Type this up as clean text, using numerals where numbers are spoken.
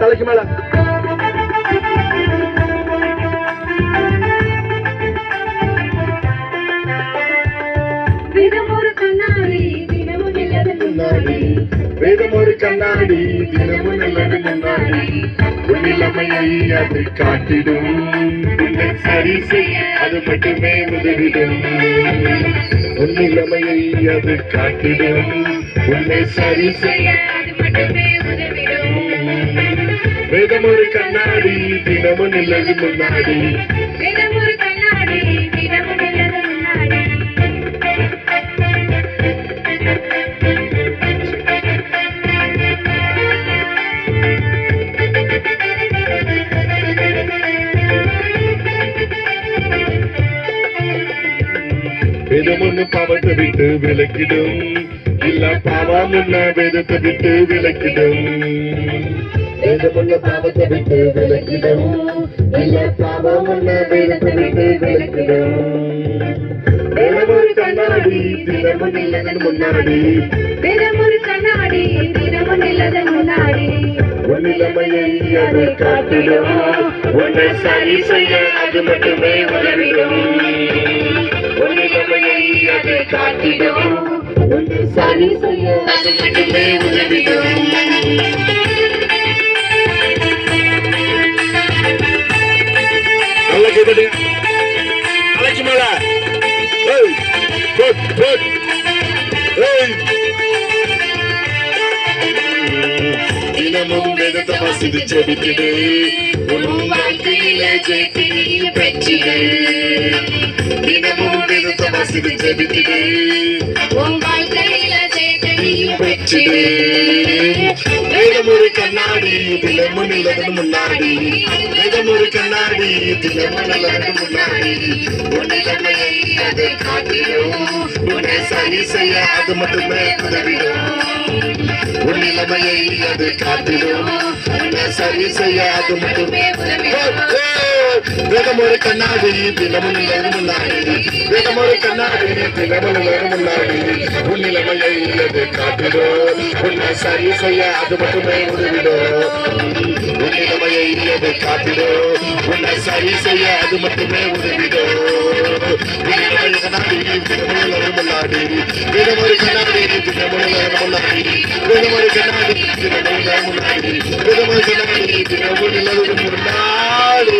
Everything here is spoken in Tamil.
தலைக்கு மேல வேதம் ஒரு கண்ணாடி தினமும் நல்லது முன்னாடி உன்னிலைமையை அது காட்டிடும் உன்னை சரி செய்ய அது மட்டுமே உதவிடும் உன்னிலைமையை அது காட்டிடும் உன்னை சரி செய்ய அது மட்டுமே உதவிடும் வேதம் ஒரு கண்ணாடி தினமும் நல்லது முன்னாடி வேதம் ஒரு கண்ணாடி தினமும் நல்லது முன்னாடி வேதம் ஒண்ணு பாவத்தை விட்டு விலக்கிடும் இல்ல பாவம் ஒண்ணு வேதத்தை விட்டு விலக்கிடும் வேதம் ஒண்ணு பாவத்தை விட்டு விலக்கிடும் இல்ல பாவம் ஒண்ணு வேதத்தை விட்டு விலக்கிடும் வேதம் ஒரு கண்ணாடி தினமும் நில்லதன் முன்னாடி வேதம் ஒரு கண்ணாடி தினமும் நில்லதன் முன்னாடி உன்னிலைமையை அது காட்டிடும் உன்னை சரி செய்ய அது மட்டுமே உதவிடும் உன்னிலைமையை அது காட்டிடும் உன்னை சரி செய்ய அது மட்டுமே உதவிடும் நல்ல கேட்டு அழைச்சு மேல தினமும் வேதத்தை வாசித்து ஜெபித்திடு உன் வாழ்க்கையிலே ஜெயித்து பெற்றிடு தினமும் வேதத்தை வாசித்து ஜெபித்திடு உன் வாழ்க்கையிலே ஜெயித்து பெற்றிடு வேதம் ஒரு கண்ணாடி தினமும் நல்லது முன்னாடி வேதம் ஒரு கண்ணாடி தினமும் நல்லது முன்னாடி உன்னிலைமையை அதை காட்டிடும் உன்னை சரி செய்ய அது மட்டுமே உதவிடும் உன்னிலைமையை அது காட்டிடும் உன்னை சரி செய்ய அது மட்டுமே வேதம் ஒரு கண்ணாடி தினமும் நல்லது முன்னாடி வேதம் ஒரு கண்ணாடி தினமும் நல்லது முன்னாடி உன்னிலைமையை அது காட்டிடும் உன்னை சரி செய்ய அது மட்டுமே உதவிடும் உன்னிலைமையை அது காட்டிடும் உன்னை சரி செய்ய அது மட்டுமே உதவிடும் உன்னிலைமையை கண்ணாடி தினமும் நல்லது முன்னாடி வேதம் ஒரு கண்ணாடி தினமும் நல்லது முன்னாடி வேதம் ஒரு கண்ணாடி தினமும் நல்லது முன்னாடி வேதம் ஒரு கண்ணாடி தினமும் நல்லது முன்னாடி